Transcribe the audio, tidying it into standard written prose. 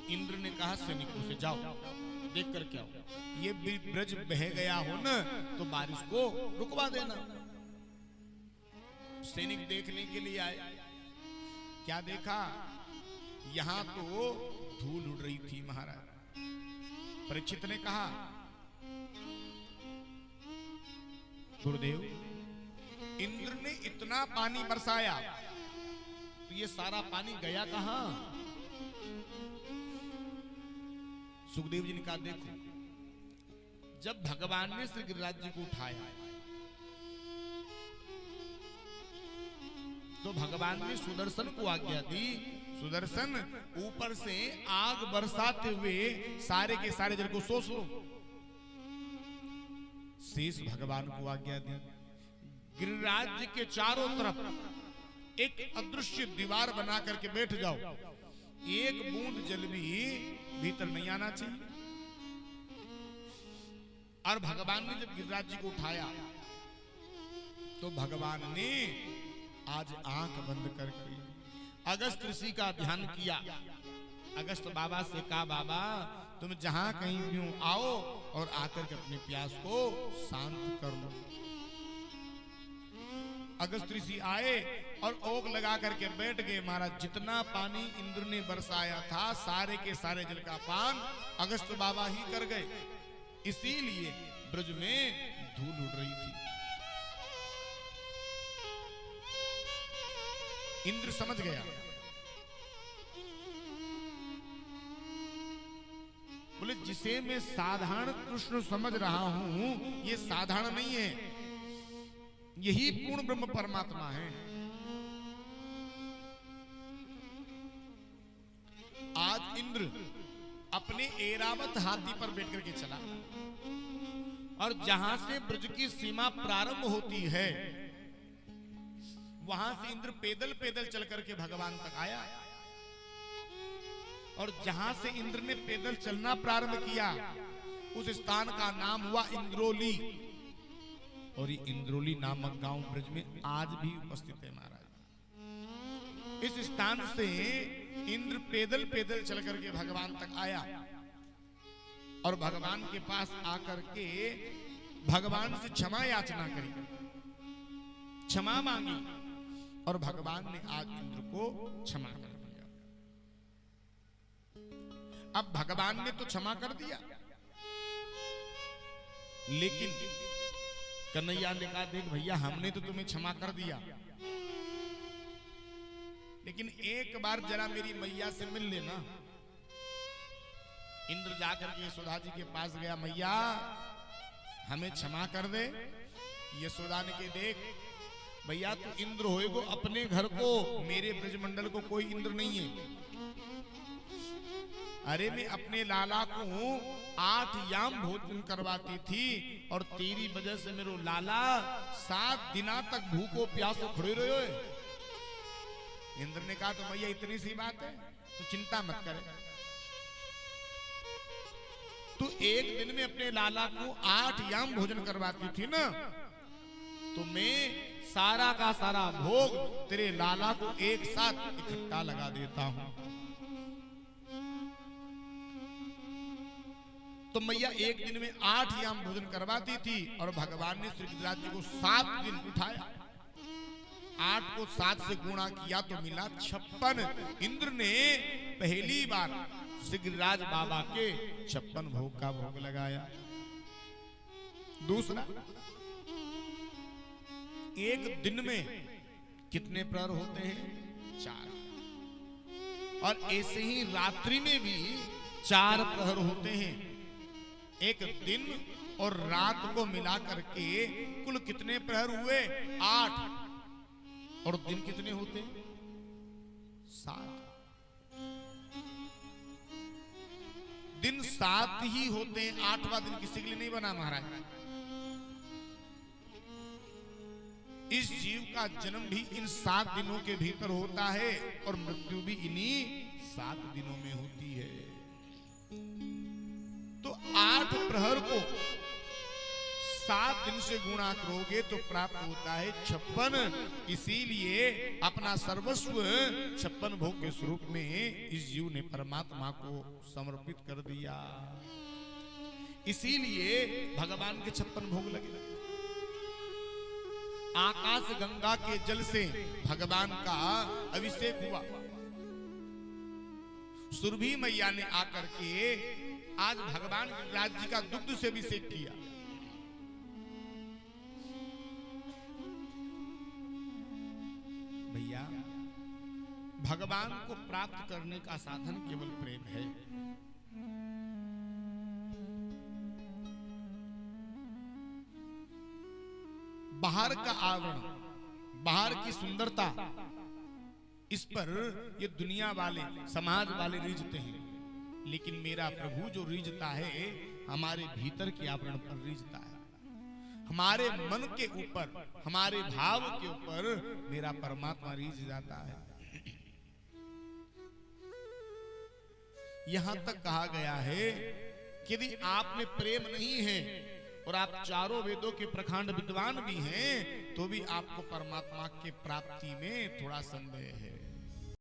इंद्र ने कहा सैनिकों से जाओ देख कर क्या हो, ये ब्रज बह गया हो न तो बारिश को रुकवा देना। सैनिक देखने के लिए आए, क्या देखा, यहां तो धूल उड़ रही थी महाराज। परीक्षित ने कहा गुरुदेव, इंद्र ने इतना पानी बरसाया तो ये सारा पानी गया कहां? सुखदेव जी ने कहा देखो, जब भगवान ने श्री गिरिराज जी को उठाया तो भगवान ने सुदर्शन को आज्ञा दी, सुदर्शन ऊपर से आग बरसाते हुए सारे के सारे जल को सोच लो। शेष भगवान को आज्ञा दी, गिरिराज जी के चारों तरफ एक अदृश्य दीवार बना करके बैठ जाओ, एक बूंद जल भी भीतर नहीं आना चाहिए। और भगवान ने जब गिरिराज जी को उठाया तो भगवान ने आज आंख बंद करके अगस्त ऋषि का ध्यान किया। अगस्त बाबा से कहा बाबा तुम जहां कहीं भी हो आओ और आकर के अपने प्यास को शांत कर लो। अगस्त ऋषि आए और ओक लगा करके बैठ गए। महाराज जितना पानी इंद्र ने बरसाया था सारे के सारे जल का पान अगस्त बाबा ही कर गए, इसीलिए ब्रज में धूल उड़ रही थी। इंद्र समझ गया, बोले जिसे मैं साधारण कृष्ण समझ रहा हूं ये साधारण नहीं है, यही पूर्ण ब्रह्म परमात्मा है। आज इंद्र अपने ऐरावत हाथी पर बैठ करके चला और जहां से ब्रज की सीमा प्रारंभ होती है वहां से इंद्र पैदल पैदल चल करके भगवान तक आया। और जहां से इंद्र ने पैदल चलना प्रारंभ किया उस स्थान का नाम हुआ इंद्रोली। और ये इंद्रोली नामक गांव ब्रज में आज भी उपस्थित है महाराज। इस स्थान से इंद्र पैदल पैदल चल करके भगवान तक आया और भगवान के पास आकर के भगवान से क्षमा याचना करी, क्षमा मांगी और भगवान ने आज इंद्र को क्षमा कर दिया। अब भगवान ने तो क्षमा कर दिया, लेकिन कन्हैया ने कहा देख भैया हमने तो तुम्हें क्षमा कर दिया, लेकिन एक बार जरा मेरी मैया से मिल लेना। इंद्र जाकर के यशोदा जी के पास गया, मैया हमें क्षमा कर दे। यशोदा ने के देख भैया तू इंद्र होएगो अपने घर को, मेरे ब्रजमंडल को कोई इंद्र नहीं है। अरे मैं अपने लाला को 8 याम भोजन करवाती थी और तेरी वजह से मेरे लाला 7 दिना तक भूखो प्यासो खड़े रहे। इंद्र ने कहा तो भैया इतनी सी बात है, तो चिंता मत कर, तू एक दिन में अपने लाला को 8 याम भोजन करवाती थी ना, तो मैं सारा का सारा भोग तेरे लाला को एक साथ इकट्ठा लगा देता हूं। तो मैया एक दिन में 8 याम भोजन करवाती थी और भगवान ने श्री गिरिराज जी को 7 दिन उठाया। 8 को 7 से गुणा किया तो मिला 56। इंद्र ने पहली बार श्री गिरिराज बाबा के 56 भोग का भोग लगाया। दूसरा, एक दिन में कितने प्रहर होते हैं? 4। और ऐसे ही रात्रि में भी 4 प्रहर होते हैं। एक दिन और रात को मिला करके कुल कितने प्रहर हुए? 8। और दिन कितने होते हैं? 7। दिन 7 ही होते हैं, 8वां दिन किसी के लिए नहीं बना महाराज। इस जीव का जन्म भी इन 7 दिनों के भीतर होता है और मृत्यु भी इन्हीं 7 दिनों में होती है। तो 8 प्रहर को 7 दिन से गुणा करोगे तो प्राप्त होता है 56। इसीलिए अपना सर्वस्व 56 भोग के स्वरूप में इस जीव ने परमात्मा को समर्पित कर दिया। इसीलिए भगवान के 56 भोग लगे। आकाश गंगा के जल से भगवान का अभिषेक हुआ। सुरभि मैया ने आकर के आज भगवान गिरिराज जी का दुग्ध से अभिषेक किया। भैया, भगवान को प्राप्त करने का साधन केवल प्रेम है। बाहर का आवरण, बाहर की सुंदरता, इस पर ये दुनिया वाले, समाज वाले रीझते हैं, लेकिन मेरा प्रभु जो रीझता है हमारे भीतर के आवरण पर रीझता है। हमारे मन के ऊपर, हमारे भाव के ऊपर मेरा परमात्मा रीझ जाता है। यहां तक कहा गया है कि यदि आप में प्रेम नहीं है और आप चारों वेदों के प्रखंड विद्वान भी हैं, तो भी आपको परमात्मा के प्राप्ति में थोड़ा संदेह है।